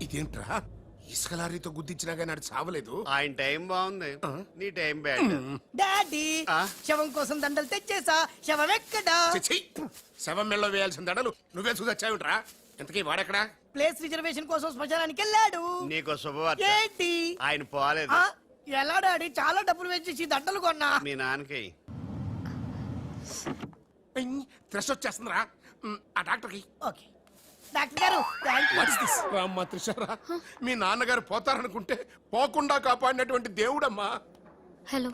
ఇదేంట్రా ఇసుక లారీతో గుద్దించినా కానీ అది చావలేదు. ఆయన టైం బాగుంది, నీ టైం బ్యాడ్. డాడీ శవం కోసం దండలు తెచ్చేసా. శవం ఎక్కడా? చిచ్చి, శవం మెళ్ళో వేయాల్సిన దడలు నువ్వే చూసొచ్చావుట్రా. ఇంతకీ వాడెక్కడా? ప్లేస్ రిజర్వేషన్ కోసం శ్మశానానికి వెళ్ళాడు. నీకు శుభవార్త, ఏంటి? ఆయన పోలేదు. ఆ, ఎలా డాడీ? చాలా డబ్బులు వేసేసి దండలు కొన్నా. మీ నాన్నకి త్రెస్ వచ్చేస్తుందిరా. ఆ డాక్టర్కి ఓకే డాక్టర్ గారు అమ్మా త్రిషారా, మీ నాన్నగారు పోతారనుకుంటే పోకుండా కాపాడినటువంటి దేవుడమ్మా. హలో,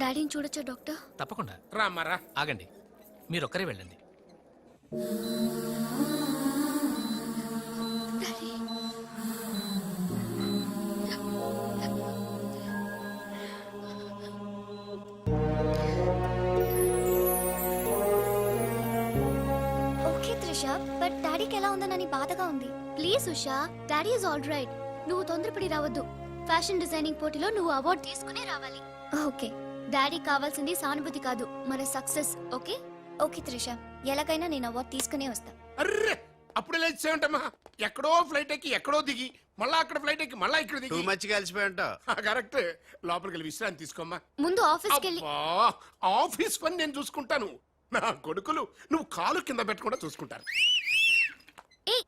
డాడీని చూడొచ్చా డాక్టర్? తప్పకుండా రామ్మారా. ఆగండి, మీరొక్కరే వెళ్ళండి. ఓకే త్రిష, బట్ డాడీకి ఎలా ఉందనని బాధగా ఉంది. Please Usha, daddy is all right. నువ్వు తొందరపడి రావద్దు. ఫ్యాషన్ డిజైనింగ్ పోటీలో నువ్వు అవార్డు తీసుకునే రావాలి. ఓకే, డాడీ కావాల్సింది సానుభూతి కాదు, మన సక్సెస్. ఓకే ఓకే త్రిష, ఎలాగైనా నేను అవార్డు తీసుకునే వస్తా. అర్రే, అప్పుడే లేచేమంటమ్మా. ఎక్కడో ఫ్లైట్ ఎక్కి ఎక్కడో దిగి మళ్ళా అక్కడ ఫ్లైట్ ఎక్కి మళ్ళా ఇక్కడ టూ దిగి మచ్ కలిసిపోయి ఉంటావు. కరెక్ట్. లోపలికి వెళ్ళి విశ్రాంతి తీసుకోమ్మా. ముందు ఆఫీస్కి వెళ్ళి. అబ్బా, ఆఫీస్ పని నేను చూసుకుంటాను. నా కొడుకులు నువ్వు కాలు కింద పెట్టకుండా చూసుకుంటారు. ఏయ్,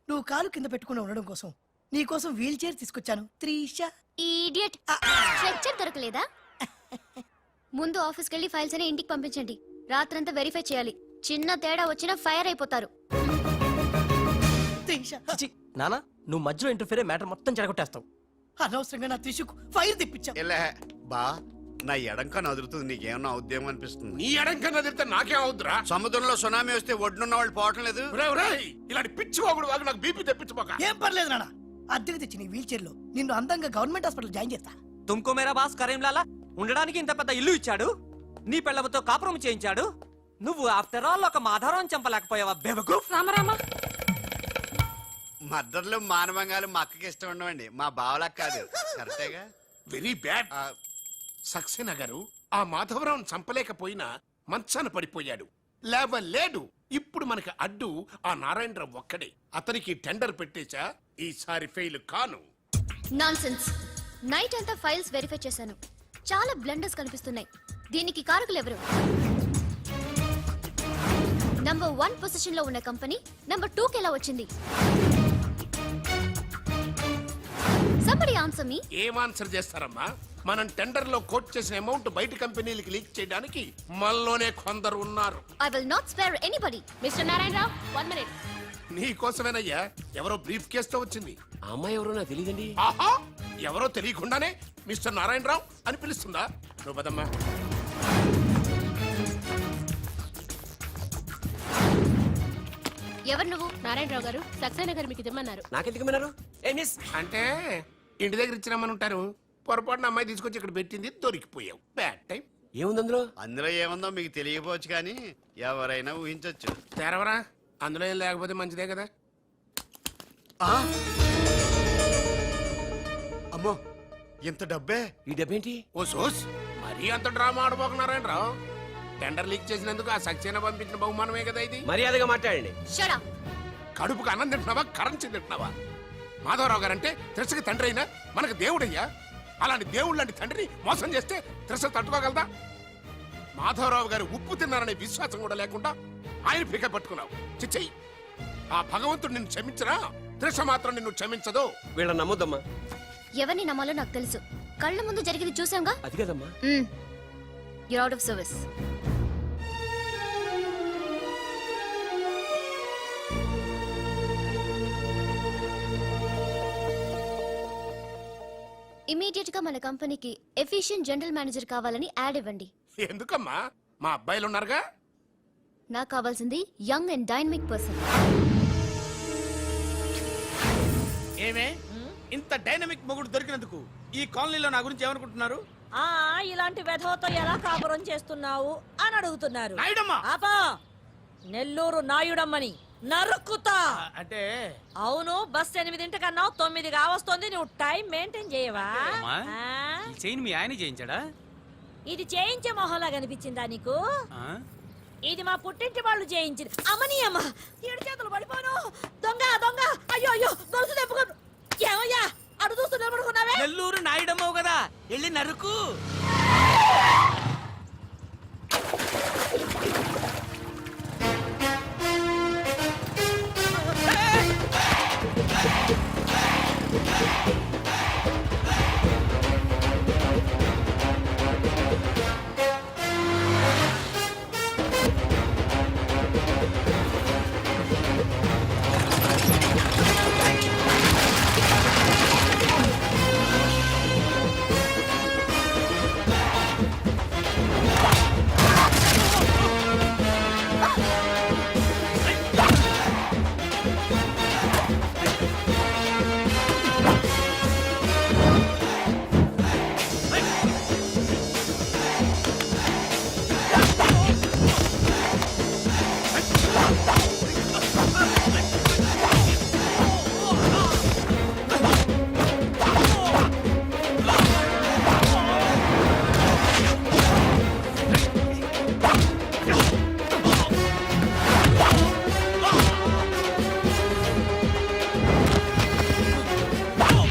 నువ్వు కాలు కింద పెట్టుకుని ఉండడం కోసం నీ కోసం వీల్ చైర్ తీసుకొచ్చాను త్రిష. ఇడియట్, స్ట్రెచ్చర్ దొరకలేదా? ముందు ఆఫీస్కి వెళ్ళి ఫైల్స్ అని ఇంటికి పంపించండి. రాత్రంతా వెరిఫై చేయాలి. చిన్న తేడా వచ్చినా ఫైర్ అయిపోతారు. త్రిష, నానా, నువ్వు మధ్యలో ఇంటర్ఫీర్ మ్యాటర్ మొత్తం చెడగొట్టేస్తావు. అనవసరంగా నా త్రిషకు ఫైర్ తెప్పించావు. ఇలా బా, నా ఎడంకా నదురుతుంది, నీకేమన్నా ఉద్యమం అనిపిస్తుంది? నీ ఎడంకన్నా తిరిగితే నాకేం అవుద్దురా? సముద్రంలో సునామీ వస్తే ఒడ్డున్న వాళ్ళు పోవటం లేదు. ఇలాంటి పిచ్చి వాగుడు వాగు నాకు బీపీ తెప్పించుకోక. ఏం పర్లేదు నాన్న, అద్దెకి తెచ్చి నీ వీల్ చైర్ లో నిన్ను అందంగా గవర్నమెంట్ హాస్పిటల్ జాయిన్ చేస్తా. తుమ్కో మేరా బాస్ కరీంలాలా ఉండడానికి ఇంత పెద్ద ఇల్లు ఇచ్చాడు, నీ పెళ్లతో కాపురం చేయించాడు. నువ్వు ఆఫ్టర్ ఆల్ ఒక మాధారం చంపలేకపోయావా బేవకూఫ్? రామరామా, మద్దతులు మానవంగాలు మా అక్కకి ఇష్టం ఉండవండి, మా బావలకు కాదు. కరెక్టేగా? Very bad. సక్సేనా గారు ఆ మాధవరావు చంపలేకపోయినా మంచాన పడిపోయాడు, లేవలేడు. ఇప్పుడు మనకి అడ్డు ఆ నారాయణరావు ఒక్కడే. అతనికి టెండర్ పెట్టేశా, ఈసారి ఫెయిల్ కాను. నాన్సెన్స్. నైట్ అంతా ఫైల్స్ వెరిఫై చేశాను. చాలా బ్లండర్స్ కనిపిస్తున్నాయి. దీనికి కారకులు ఎవరు? నంబర్ 1 పొజిషన్ లో ఉన్న కంపెనీ నంబర్ 2 కి ఎలా వచ్చింది? Somebody answer me. ఏం ఆన్సర్ చేస్తారమ్మా? మనం టెండర్ లో కోట్ చేసిన అమౌంట్ బయట కంపెనీలకి లీక్ చేయడానికి మనలోనే కొందరు ఉన్నారు. I will not spare anybody. Mr. Narayan Rao, 1 minute. నీ కోసమేనయ్యా. ఎవరో బ్రీఫ్ కేసుతో వచ్చింది. ఆ అమ్మాయి ఎవరో నాకు తెలియదండి. ఆహా, ఎవరో తెలియకుండానే మిస్టర్ నారాయణరావు అని పిలుస్తుందా? నువ్వు పదమ్మా. ఎవరు నువ్వు? నారాయణరావు గారు సక్సేనా గారు మీకు ఇమ్మన్నారు. నాకెందుకు విన్నారు? ఏ మిస్, అంటే ఇంటి దగ్గర ఇచ్చినామని ఉంటారు. పొరపాటున అమ్మాయి తీసుకొచ్చి ఇక్కడ పెట్టింది, దొరికిపోయావు. Bad time. ఏముంది అందులో? అందులో ఏముందో మీకు తెలియకపోవచ్చు, కానీ ఎవరైనా ఊహించొచ్చు. తెరవరా, అందులో ఏం లేకపోతే మంచిదే కదా. అమ్మో, ఇంత డబ్బే? ఈ డబ్బేంటి? ఓ సోస్, మరీ అంత డ్రామా ఆడబోకున్నారాయణ రావు. టెండర్ లీక్ చేసినందుకు ఆ సక్సేనా పంపించిన బహుమానమే కదా ఇది. మర్యాదగా మాట్లాడండి. Shut up. కడుపుకు అన్నం తింటున్నావా, కరెన్సీ తింటున్నావా? మాధవరావు గారంటే త్రిషకి తండ్రి అయినా మనకు దేవుడయ్యా. అలాంటి దేవుడు లాంటి తండ్రిని మోసం చేస్తే త్రిష తట్టుకోగలదా? మాధవరావు గారు ఉప్పు తిన్నారనే విశ్వాసం కూడా లేకుండా ఆయన పీక పట్టుకున్నావు. చిచ్చయ్యి, ఆ భగవంతుడు నిన్ను క్షమించరా? త్రిష మాత్రం నిన్ను క్షమించదు. వీళ్ళని నమ్మొద్దమ్మా. ఎవరిని నమ్మాలో నాకు తెలుసు. కళ్ళ ముందు జరిగింది చూసాంగా. అది కదమ్మా. You're out of service. Immediate గా మన కంపెనీకి ఎఫిషియెంట్ జనరల్ మేనేజర్ కావాలని యాడ్ ఇవ్వండి. ఎందుకమ్మా? మా అబ్బాయిలు ఉన్నారుగా. నాకు కావాల్సింది యంగ్ అండ్ డైనమిక్ పర్సన్. ఏమే ఇంత డైనమిక్ మొగుడు దొరికినందుకు ఈ కాలనీలో నా గురించి ఏమనుకుంటున్నారు? ఇలాంటి వెధవతో ఎలా కాపురం చేస్తున్నావు అని అడుగుతున్నారు. నాయుడమ్మ! ఆపా! నెల్లూరు నాయుడమ్మని నరుక్కుతా. అంటే అవును, బస్ 8 9 కావస్తుంది. నువ్వు టైం మెయింటైన్ చేయవా? మీ ఆయన చేయించాడా? ఇది చేయించే మొహంలా కనిపించిందా నీకు? ఇది మా పుట్టింటి వాళ్ళు చేయించింది. అమ్మని అమ్మ, 7 చేతులు పడిపోను. దొంగ దొంగ, అయ్యో అయ్యో, గొలుసు తెప్పుకో. వెళ్ళి నరుకు.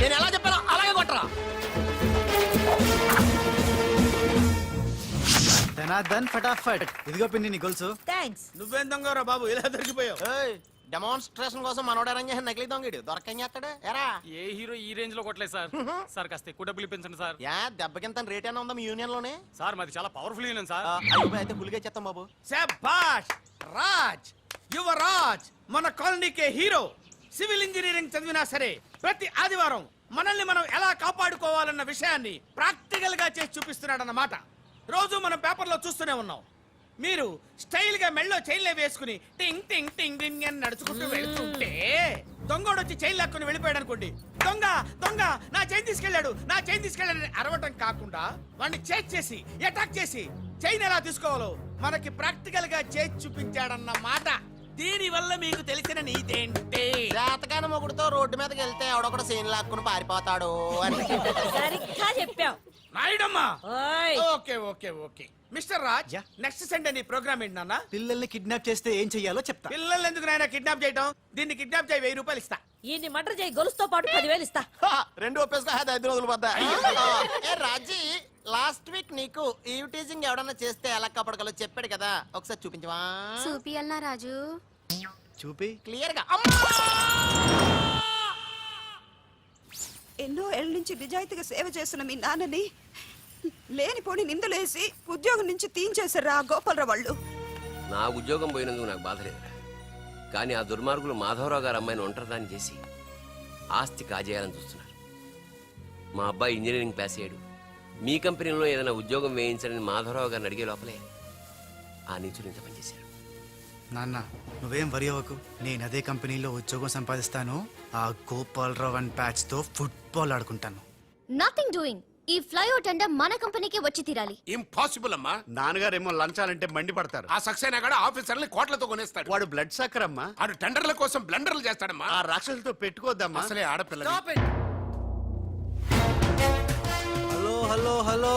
నేను ఎలా చెప్పానో అలాగే కొట్టరా. ధనాధన్ ఫటాఫట్. ఇదిగో పిన్ని నీ గొలుసు. థ్యాంక్స్. నువ్వేం దొంగరా బాబు ఇలా దొరికిపోయావు? డెమాన్స్ట్రేషన్ కోసం మనోడు అరేంజ్ చేసిన నకిలీ దొంగడు దొరకం చేస్తాడు ఎరా. ఏ హీరో ఈ రేంజ్ లో కొట్టలేదు సార్. సార్ కాస్త ఎక్కువ డబ్బులు ఇప్పించండి సార్. యా దెబ్బకింత రేట్ అయినా ఉందా మీ యూనియన్ లోనే? సార్ మాది చాలా పవర్ఫుల్ యూనియన్ సార్. అయితే పులిగా చేస్తాం బాబు. శభాష్ రాజ్, యువరాజ్, మన కాలనీకే హీరో. సివిల్ ఇంజనీరింగ్ చదివినా సరే ప్రతి ఆదివారం మనల్ని మనం ఎలా కాపాడుకోవాలన్న విషయాన్ని ప్రాక్టికల్ గా చేసి చూపిస్తున్నాడన్నమాట. రోజు మనం పేపర్లో చూస్తూనే ఉన్నాం. మీరు స్టైల్ గా మెళ్ళో చైన్లే వేసుకుని టింగ్ టింగ్ టింగ్ టింగ్ అని నడుచుకుంటూ వెళ్తుంటే దొంగోడు వచ్చి చైన్ లాక్కుని వెళ్ళిపోయాడు అనుకోండి. దొంగ దొంగ నా చైన్ తీసుకెళ్ళాడు, నా చైన్ తీసుకెళ్ళాడని అరవటం కాకుండా వాడిని చేజ్ చేసి అటాక్ చేసి చైన్ ఎలా తీసుకోవాలో మనకి ప్రాక్టికల్ గా చేసి చూపించాడన్న మాట. దీని వల్ల మీకు తెలిసిన నీతేంటి? జాతకాన మొగుడుతో రోడ్డు మీదకి వెళ్తే ఎవడొకడు సీన్ లాక్కుని పారిపోతాడు అని. సరిగ్గా చెప్పావు. నాయుడమ్మా. ఓయ్. Okay okay okay mister Raj, yeah. Next Sunday నీ ప్రోగ్రామ్ ఏంటి నాన్న? పిల్లల్ని కిడ్నాప్ చేస్తే ఏం చెయ్యాలో చెప్తా. పిల్లల్ని ఎందుకు నాయన కిడ్నాప్ చేయటం? దీన్ని కిడ్నాప్ చేయి, 1000 రూపాయలు ఇస్తా. ఈయన్ని మటర్ చేయి, గొలుసుతో పాటు 10,000 ఇస్తా. రెండు ఒప్పేసుకో, 5 రోజులు పడ్డా. ఏ రాజీ, లాస్ట్ వీక్ నీకు ఈవ్ టీజింగ్ ఎవడన్నా చేస్తే ఎలా కాపాడగలో చెప్పాడు కదా, ఒకసారి చూపించవా? చూపియల్నా రాజు? చూపి. క్లియర్ గా. ఎన్నో ఏళ్ళ నుంచి నిజాయితీగా సేవ చేస్తున్న మీ నాన్నని లేనిపోని నిందలేసి ఉద్యోగం నుంచి తీయించేశారు ఆ గోపాలరావు వాళ్ళు. నా ఉద్యోగం పోయినందుకు నాకు బాధ లేదు, కానీ ఆ దుర్మార్గులు మాధవరావు గారు అమ్మాయిని ఒంటరిదాన్ని చేసి ఆస్తి కాజేయాలని చూస్తున్నారు. మా అబ్బాయి ఇంజనీరింగ్ పాస్ అయ్యాడు, మీ కంపెనీలో ఏదైనా ఉద్యోగం వేయించాలని మాధవరావు గారిని అడిగే లోపలే ఆ నీచులు ఇంత పనిచేశారు. నాన్న నువ్వేం వరి అవ్వకు, నేను అదే కంపెనీలో ఉద్యోగం సంపాదిస్తాను. ఆ గోపాలరావు అండ్ బ్యాచ్ తో ఫుట్బాల్ ఆడుకుంటాను. Nothing doing. ఈ ఫ్లైఓవర్ టెండర్ మన కంపెనీకే వచ్చి తీరాలి. ఇంపాసిబుల్ అమ్మా. నాన్నగారేమో లంచాలంటే మండి పడతారు. ఆ సక్సేనా కూడా ఆఫీసర్ని కోట్లతో కొనేస్తాడు. వాడు బ్లడ్ సక్కర్ అమ్మా. ఆడు టెండర్ల కోసం బ్లండర్లు చేస్తాడమ్మా. ఆ రాక్షసులతో పెట్టుకోద్దమ్మా. అసలే ఆడపిల్ల. Hello hello hello,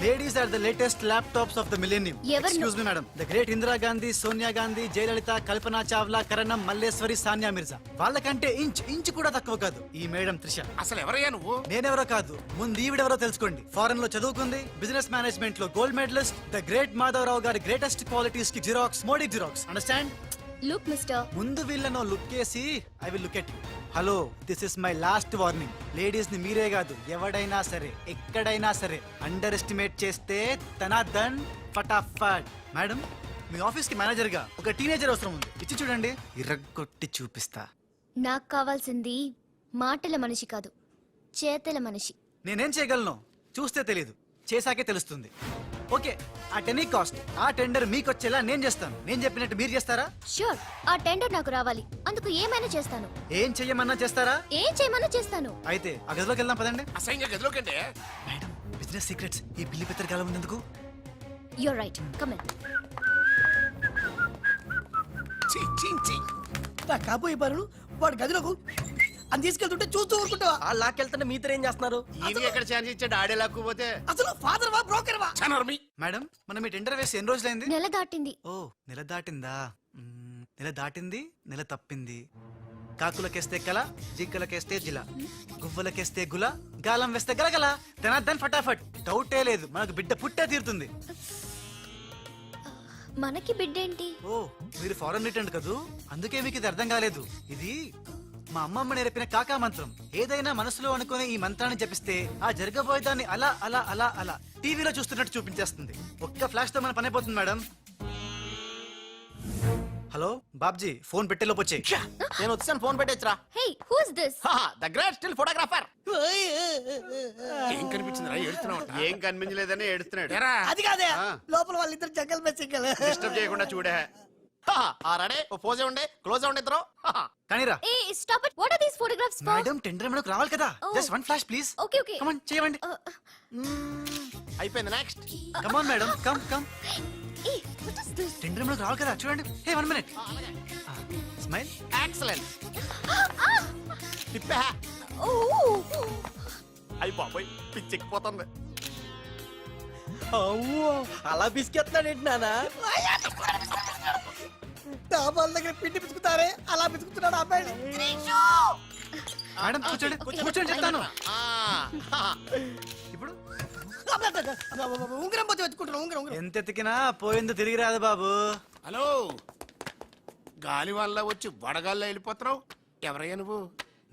ladies are the latest laptops of the millennium. ఎవరు? Excuse me madam, the great Indira Gandhi, Sonia Gandhi, Jayalalitha, Kalpana Chawla, Karanam, Malleswari, Sania Mirza. వాళ్ళకంటే ఇంచ్ కూడా తక్కువ కాదు ఈ మేడం త్రిష. అసలు ఎవరయ్యా నువ్వు? నేనెవరో కాదు, ముందు ఈవిడెవరో తెలుసుకోండి. ఫారెన్ లో చదువుకుంది, బిజినెస్ మేనేజ్మెంట్ లో gold medalist, the great Madhavarao గారి గ్రేటెస్ట్ క్వాలిటీస్ కి xerox, Modi xerox. Understand? Look mister, ముందు వీళ్ళను లుక్ చేసి I will look at you. Hello, this is my last warning. Ladies ని మీరే కాదు, ఎవడైనా సరే ఎక్కడైనా సరే అండర్ ఎస్టిమేట్ చేస్తే ధనాధన్ ఫటాఫట్. మేడం, మీ ఆఫీస్ కి మేనేజర్ గా ఒక టీనేజర్ అవసరం ఉంది, ఇచ్చి చూడండి, ఇరగొట్టి చూపిస్తా. నాకు కావాల్సింది మాటల మనిషి కాదు, చేతల మనిషి. నేనేం చేయగలను చూస్తే తెలియదు, చేశాకే తెలుస్తుంది. ఓకే, ఆ టెనీ కాస్ట్, ఆ టెండర్ మీకు వచ్చేలా నేను చేస్తాను. నేను చెప్పినట్టు మీరు చేస్తారా? ష్యూర్, ఆ టెండర్ నాకు రావాలి. అందుకు ఏమైనా చేస్తాను. ఏం చెయ్యమన్నా చేస్తారా? ఏం చేయమన్నా చేస్తాను. అయితే ఆ గదిలోకి వెళ్దాం పదండి. అసహ్యంగా గదిలోకండి. మేడం, బిజినెస్ సీక్రెట్స్ ఈ పిల్లి పెద్దరు కాలం ఉన్నందుకు. You're right, come in. చీ, చీ, చీ. నా కాబోయే పనులు వాడు గదిలోకు అని తీసుకెళ్తుంటే చూస్తూ ఊరుకుంటావా? ఆ లాక్కెళ్తుంటే మీతో ఏం చేస్తున్నారు? ఈయన ఎక్కడ ఛాన్స్ ఇచ్చాడు? ఆడే లాక్కుపోతే. అసలు ఫాదర్ వా బ్రోకర్ వా? చనర్మి. మేడం, మనం మీ టెండర్ వేసి ఎన్ని రోజులైంది? నెల దాటింది. ఓ, నెల దాటిందా? నెల దాటింది, నెల తప్పింది. కాకులకేస్తే కల, జింకలకేస్తే జిల, గువ్వలకేస్తే గుల, గాలం వేస్తే గలగల, ధనార్దన్ ఫటాఫట్. డౌటే లేదు, మనకు బిడ్డ పుట్టే తీరుతుంది. మనకి బిడ్డేంటి? ఓ, మీరు ఫారెన్ రిటర్న్ కదూ, అందుకే మీకు ఇది అర్థం కాలేదు. ఇది మా అమ్మమ్మ నేర్పిన కాకా మంత్రం. ఏదైనా మనసులో అనుకునే ఈ మంత్రాన్ని జపిస్తే ఆ జరగబోయేదాన్ని అలా అలా అలా అలా టీవీలో చూస్తున్నట్టు చూపించేస్తుంది. ఒక్క ఫ్లాష్ తో మన పని అయిపోతుంది మేడం. హలో బాబ్జీ, ఫోన్ పెట్టేలోపు వచ్చే. నేను వచ్చాను, ఫోన్ పెట్టేచ్చరా. Hey, who is this? The great still photographer. ఏం కనిపించిందిరా ఏడుతున్నావు ఏం కనిపించలేదని ఏడుస్తున్నాడు. అది కాదే ఆ. లోపల వాళ్ళిద్దరు జంగల్ బెస్ సింగల్. డిస్టర్బ్ చేయకుండా చూడే. రెడీ, ఓ పోజే ఉండే, క్లోజ్ ఉండే ఇద్దరు. కానీరా hey stop it. What are these photographs for? Madam, tender మనకు రావాలి కదా. Oh. Just one flash please. Okay okay. Come on, చేయండి. అయిపోయింది, next. Come on madam, come come. Hey what is this? Tender మనకు రావాలి కదా, చూడండి. Hey, 1 minute. స్మైల్. ఎక్సలెంట్. తిప్పే. ఓ అయ్యి బాబోయ్, పిచ్చెక్కిపోతుంది. అలా బిస్కెత్తాడేంటి నానా? డాబాల దగ్గర పిండి పిసుకుతారే అలా పిసుకుతున్నాడు అబ్బాయి. మేడం కూర్చోండి, కూర్చోండి చెప్తాను. ఇప్పుడు ఉంగరం పోతే వెతుకుంటున్నా. ఉంగరం ఎంత ఎతికినా పోయిందో తిరిగి రాదు బాబు. హలో, గాలి వల్ల వచ్చి వడగాల్లో వెళ్ళిపోతున్నావు. ఎవరయ్యా నువ్వు?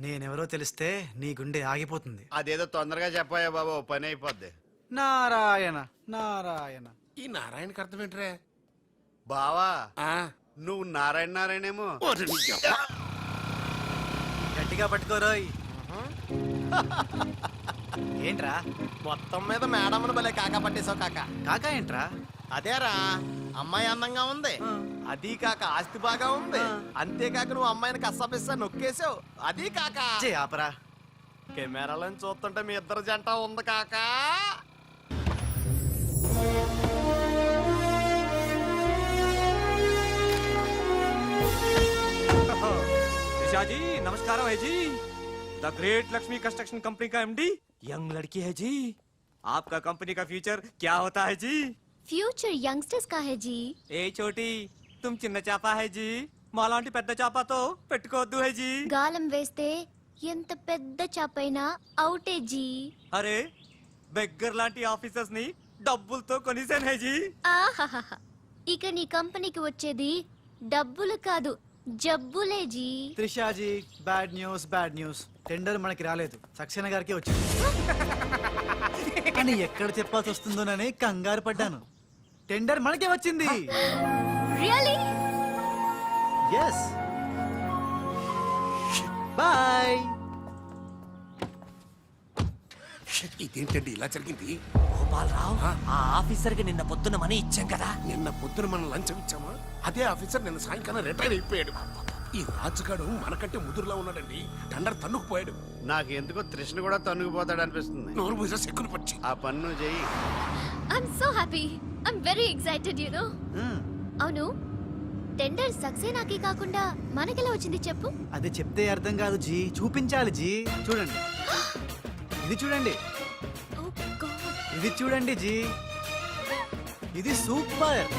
నేనెవరో తెలిస్తే నీ గుండె ఆగిపోతుంది. అదేదో తొందరగా చెప్పాయా బాబు, పని అయిపోద్ది. నారాయణ నారాయణ. ఈ నారాయణకి అర్థం ఏంట్రా? బావా, ఆ, నువ్వు నారాయణ నారాయణేమో. ఓరి నీ యబ్బ. గట్టిగా పట్టుకోరోయ్. ఏంట్రా మొత్తం మీద మేడంను భలే కాకా పట్టేశావు కాకా. కాకా ఏంట్రా? అదేరా, అమ్మాయి అందంగా ఉంది, అది కాక ఆస్తి బాగా ఉంది, అంతేకాక నువ్వు అమ్మాయిని కష్టపిస్తా నొక్కేసావు, అది కాక చే ఆపరా. కెమెరాలను చూస్తుంటే మీ ఇద్దరు జంట ఉంది కాకా. निशा जी नमस्कार है जी. The great Lakshmi construction company का एमडी यंग लड़की है जी. आपका कंपनी का फ्यूचर क्या होता है जी? ఫ్యూచర్ యంగ్స్టర్స్ కా హై జీ. ఏ చోటి తుమ్ చిన్న చేప హై జీ, మాలాంటి పెద్ద చేపతో పెట్టుకోవద్దు హై జీ. గాలం వేస్తే ఎంత పెద్ద చాపైనా అవుటే జీ. అరే, బెగ్గర్ లాంటి ఆఫీసర్స్ ని డబ్బులతో కొనిసాను హై జీ. ఆహాహా, ఇక నీ కంపెనీకి వచ్చేది డబ్బులు కాదు, జబ్బులే జీ. Trisha ji, bad news bad news. Tender మనకి రాలేదు, సక్సేనా గారికి వచ్చింది. కానీ ఎక్కడ చెప్పాల్సి వస్తుందోనని కంగారు పడ్డాను. టెండర్ మనకే వచ్చింది. రియల్లీ? ఎస్. బాయ్. ఇదేంటండి ఇలా జరిగింది? గోపాలరావు, ఆ ఆఫీసర్ కి నిన్న పొద్దున మనీ ఇచ్చాం కదా. నిన్న పొద్దున మనం లంచం ఇచ్చామా? అదే ఆఫీసర్ నిన్న సాయంకాలం రిటైర్ అయిపోయాడు. ఈ రాజుగాడు మనకంటే ముదురులో ఉన్నాడండి. టండర్ తన్నుకుపోయాడు. నాకు ఎందుకో తృష్ణ కూడా తన్నుకుపోతాడు అనిపిస్తుంది. నోరు పూజ సెక్కులు పచ్చి. ఆ పన్ను చెయ్యి. I'm so happy. I'm very excited you know. అవును, టెండర్ సక్సేనాకి కాకుండా మనకెలా వచ్చింది చెప్పు? అది చెప్తే అర్థం కాదు జీ, చూపించాలి జీ. చూడండి, ఇది చూడండి, ఓ గాడ్. ఇది చూడండి జీ, ఇది సూపర్.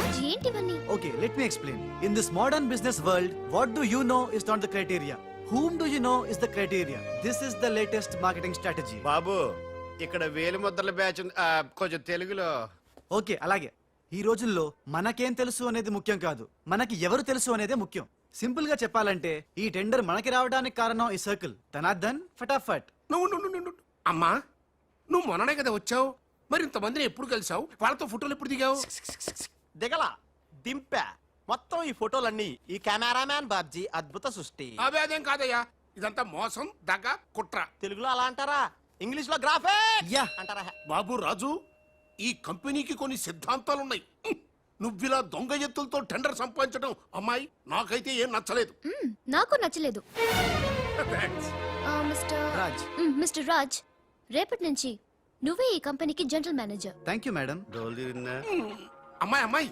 రాజ్, ఏంటివన్నీ? Okay, let me explain. In this modern business world, what do you know is not the criteria. Whom do you know is the criteria. This is the latest marketing strategy. బాబు, ఇక్కడ వేలి ముద్రల batch ఉంది. కొంచెం తెలుగులో. Okay, అలాగే. ఈ రోజుల్లో మనకేం తెలుసు అనేది ముఖ్యం కాదు, మనకి ఎవరు తెలుసు అనేదే ముఖ్యం. సింపుల్ గా చెప్పాలంటే ఈ టెండర్ మనకి రావడానికి కారణం ఈ సర్కిల్. ధనార్దన్ ఫటాఫట్. నువ్వు అమ్మా, నువ్వు మొన్ననే కదా వచ్చావు. మరి ఇంతమందిని ఎప్పుడు కలిసావు? వాళ్ళతో ఫోటోలు ఎప్పుడు దిగావు? దిగల, దింపా. మొత్తం ఈ ఫోటోలన్నీ ఈ కెమెరామ్యాన్ బాబ్జీ అద్భుత సృష్టి. అవే అదేం కాదయ్యా, ఇదంతా మోసం, దగ్గ, కుట్ర. తెలుగులో అలా అంటారా, ఇంగ్లీష్ లో గ్రాఫే యా. అంటారా? బాబు రాజు, ఈ కంపెనీకి కొన్ని సిద్ధాంతాలున్నాయి. నువ్విలా దొంగ ఎత్తులతో టెండర్ సంపాదించడం అమ్మాయి నాకైతే ఏం నచ్చలేదు. నాకు నచ్చలేదు. Thanks. రాజ్. మిస్టర్ రాజ్, రేపటి నుంచి నువ్వే ఈ కంపెనీకి general manager. Thank you madam. డోలు తిరిగిందా? అమ్మాయి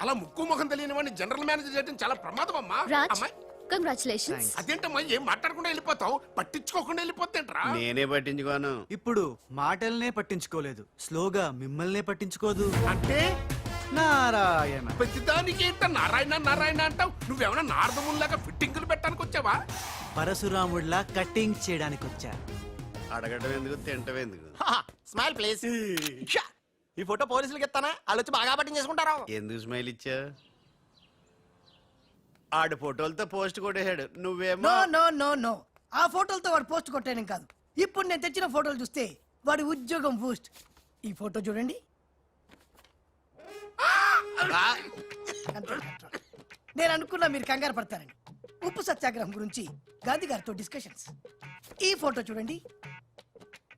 అలా ముక్కు ముఖం తెలియని వాడిని జనరల్ మేనేజర్ చేయడం చాలా ప్రమాదం అమ్మా. రాజ్, అమ్మాయి, కంగ్రాచులేషన్స్. అదేంటమ్మా ఏం మాట్లాడకుండా వెళ్ళిపోతావు? పట్టించుకోకుండా వెళ్ళిపోతేంట్రా? నేనే పట్టించుకోను. ఇప్పుడు మాటల్నే పట్టించుకోలేదు, స్లోగా మిమ్మల్నే పట్టించుకోదు. అంటే నారాయణ. ప్రతిదానికి ఏంట నారాయణ నారాయణ అంటావు? నువ్వేమైనా నారదముల్లాగా ఫిట్టింగులు పెట్టడానికి వచ్చావా? పరశురాముడిలా కటింగ్ చేయడానికి వచ్చా. అడగడం ఎందుకు తింటం ఎందుకు? Smile please. ఈ ఫోటో పోలీసులకి ఇస్తానా? వాళ్ళు వచ్చి బాగా పట్టింగ్ చేసుకుంటారు. ఎందుకు స్మైల్ ఇచ్చా? ఆడు ఫోటోలతో పోస్ట్ కొట్టేశాడు, నువ్వేమో నో నో నో నో, ఆ ఫోటోలతో వాడు పోస్ట్ కొట్టేయడం కాదు. ఇప్పుడు నేను తెచ్చిన ఫోటోలు చూస్తే వాడి ఉద్యోగం బూస్ట్. ఈ ఫోటో చూడండి. నేను అనుకున్నా మీరు కంగారు పడతారని. ఉప్పు సత్యాగ్రహం గురించి గాంధీ గారితో డిస్కషన్స్. ఈ ఫోటో చూడండి,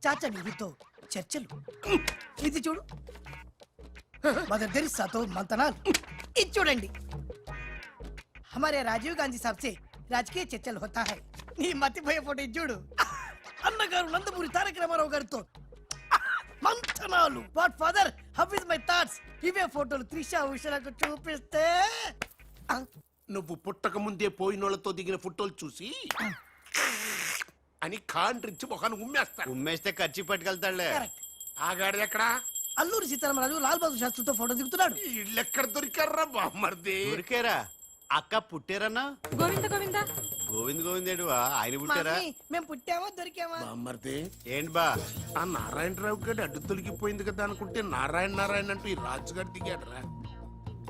చాచా నెహ్రూతో చర్చలు. ఇది చూడు, మదర్ తెరిసాతో మంతనాలు. ఇది చూడండి, हमारे राजीव गांधी साहब से राजकीय चर्चल होता है. నీ మతిపోయే ఫోటో ఇది చూడు, అన్నగారు నందమూరి తారక రామారావు గారితో మంతనాలు. What father, how is my thoughts? ఇవే ఫోటోలు త్రిషా ఉషలకు చూపిస్తే నువ్వు పుట్టక ముందే పోయినోళ్లతో దిగిన ఫోటోలు చూసి అని కాండ్రించి మొహాన్ని ఉమ్మేస్తాను. ఉమ్మేస్తే ఖర్చు పట్టుకెళ్తాడులే. కరెక్ట్. ఆగాడు ఎక్కడ? అల్లూరి సీతారామరాజు లాల్ బహదూర్ శాస్త్రితో ఫోటో దిగుతున్నాడు. ఇళ్ళెక్కడ దొరికారా బామ్మర్ది? ఊరికేరా అక్క పుట్టారన్నా? గోవింద గోవింద. గోవింద్ గోవిందేడువా ఆయన పుట్టారా? మమ్మీ, మేము పుట్టామా దొరికామా? బామ్మర్ది, ఏంటి బా? ఆ నారాయణరావు గారి అడ్డు తొలగిపోయింది కదా అనుకుంటే నారాయణ నారాయణ అంటూ ఈ రాజుగారు దిగాడరా.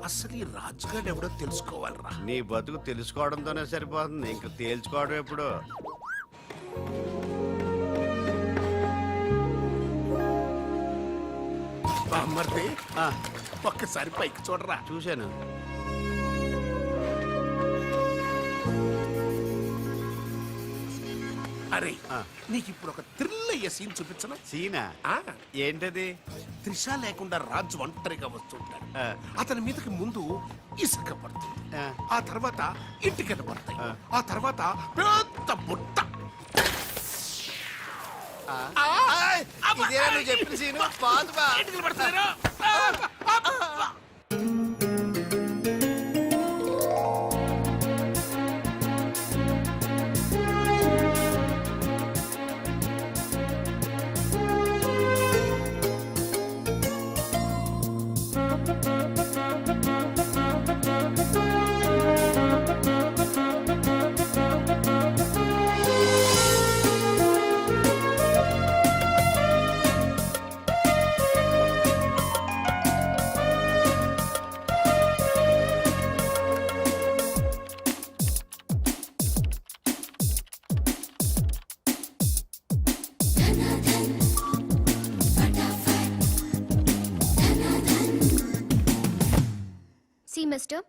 అసలు ఈ రాజుగారు ఎవడో తెలుసుకోవాలరా. నీ బతుకు తెలుసుకోవడంతోనే సరిపోతుంది, ఇంకా తేల్చుకోవడం ఎప్పుడు? బామ్మర్ది, ఆ, ఒక్కసారి పైకి చూడరా. చూశాను. అరే, ఆ. నీకు ఇప్పుడు ఒక థ్రిల్ అయ్యే సీన్ చూపించను. సీనా? ఆ, ఏంటది? త్రిష లేకుండా రాజు ఒంటరిగా వస్తుంటాడు. ఆ. అతని మీదకి ముందు ఇసుక పడుతుంది, ఆ. ఆ తర్వాత ఇటుకలు పడతాయి, ఆ. ఆ తర్వాత పెద్ద బుట్ట. ఇదేనా నువ్వు చెప్పిన సీను? బాగుంది బా. ఇటుకలు పడతాయిరా. సి మిస్టర్,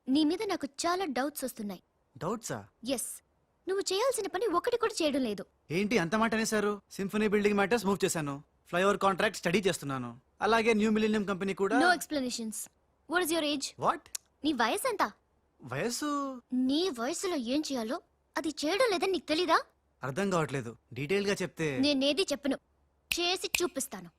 నీ మీద నాకు చాలా డౌట్స్ వస్తున్నాయి. డౌట్సా? ఎస్, నువ్వు చేయాల్సిన పని ఒకటి కూడా చేయడం లేదు. ఏంటి అంత మాట అనేసారు? సింఫనీ బిల్డింగ్ మ్యాటర్స్ మూవ్ చేశాను, ఫ్లైఓవర్ కాంట్రాక్ట్ స్టడీ చేస్తున్నాను, అలాగే న్యూ మిలీనియం కంపెనీ కూడా. No explanations. What is your age? What? నీ వయసు ఎంత? వయసు నీ వయసులో ఏం చేయాలో అది చేయడం లేదని నీకు తెలీదా? అర్థం కావట్లేదు, డీటెయిల్ గా చెప్తే. నేనేది చెప్పను, చేసి చూపిస్తాను.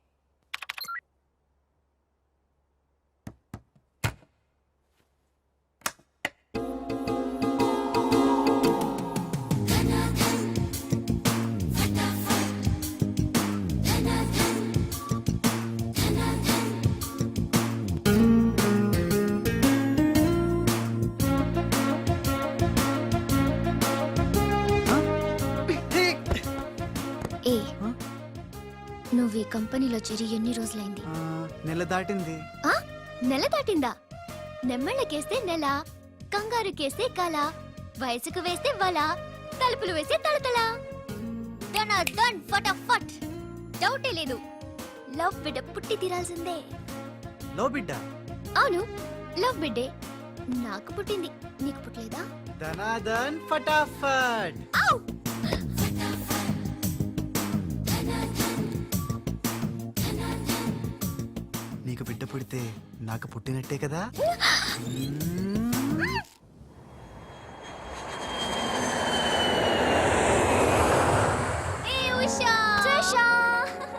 ఏ, నువ్వు ఈ కంపెనీలో చేరి ఎన్ని రోజులైంది? నెల దాటింది. ఆ? నెల దాటిందా? నెమ్మళ్ళకేస్తే నెల, కంగారుకేస్తే కల, వయసుకు వేస్తే వల, తలుపులు వేస్తే తలతల. డన్ ఫటాఫట్. డౌటే లేదు, లవ్ బిడ్డ పుట్టి తీరాల్సిందే. లో బిడ్డ? అవును, లవ్ బిడ్డే నాకు పుట్టింది, నీకు పుట్టలేదా? ధనాధన్ ఫటాఫట్. ఔ! నీకు బిడ్డ పుడితే నాకు పుట్టినట్టే కదా.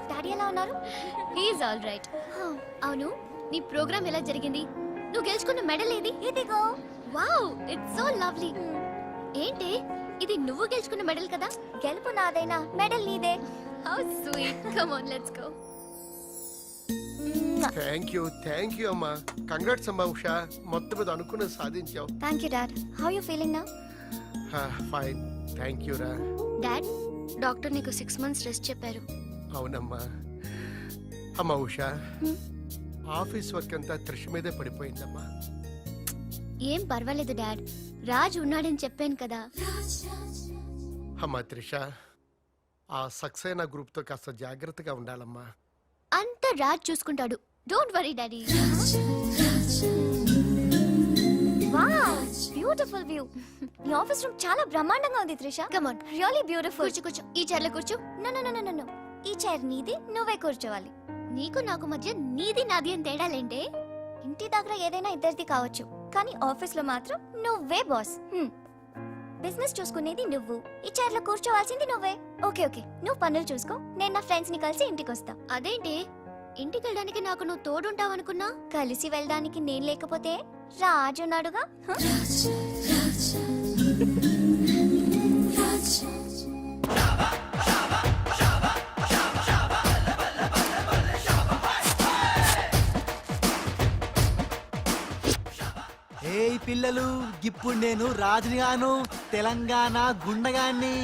డాడీ ఎలా ఉన్నారు? He's all right. అవును, నీ ప్రోగ్రామ్ ఎలా జరిగింది? నువ్వు గెలుచుకున్న మెడల్ ఏది? ఇదిగో. Wow, it's so lovely. ఏంటి ఇది, నువ్వు గెలుచుకున్న మెడల్ కదా? గెలుపు నాదైనా మెడల్ నీదే. How sweet. Come on, let's go. Thank you అమ్మా. కంగ్రాట్స్ అమ్మా ఉషా, మొత్తం మీద అనుకున్నది సాధించావు. Thank you dad. How you feeling now? Fine, thank you రా. డాడ్, డాక్టర్ నీకు 6 months రెస్ట్ చెప్పారు. అవునమ్మా. అమ్మా ఉషా, ఆఫీస్ వర్క్ అంతా త్రిష మీదే పడిపోయిందమ్మా. ఏం పర్వాలేదు డాడ్, రాజ్ ఉన్నాడని చెప్పాను కదా. అమ్మా త్రిష, ఆ సక్సేనా గ్రూప్ తో కాస్త జాగ్రత్తగా ఉండాలమ్మా. అంతా రాజ్ చూసుకుంటాడు. Don't worry daddy. Wow, beautiful view. ఈ ఆఫీస్ రూమ్ చాలా బ్రహ్మాండంగా ఉంది Trisha. Come on, really beautiful. కూర్చో. ఈ చైర్ లో కూర్చో. నో. ఈ చైర్ నీది, నువ్వే కూర్చోవాలి. నీకు నాకు మధ్య నీది నాది అని తేడాలేంటే? ఇంటి దగ్గర ఏదైనా ఇద్దరిది కావచ్చు, కానీ ఆఫీస్ లో మాత్రం నువ్వే బాస్. బిజినెస్ చూసుకునేది నువ్వు, ఈ చైర్ లో కూర్చోవాల్సింది నువ్వే. ఓకే, నువ్వు పనులు చూసుకో, నేను నా ఫ్రెండ్స్ ని కలిసి ఇంటికి వస్తా. అదేంటి, ఇంటికి వెళ్ళడానికి నాకు నువ్వు తోడుంటావు అనుకున్నా? కలిసి వెళ్ళడానికి నేను లేకపోతే రాజు ఉన్నాడుగా. ఏయ్ పిల్లలు, ఇప్పుడు నేను రాజునిగాను, తెలంగాణ గుండగాన్ని.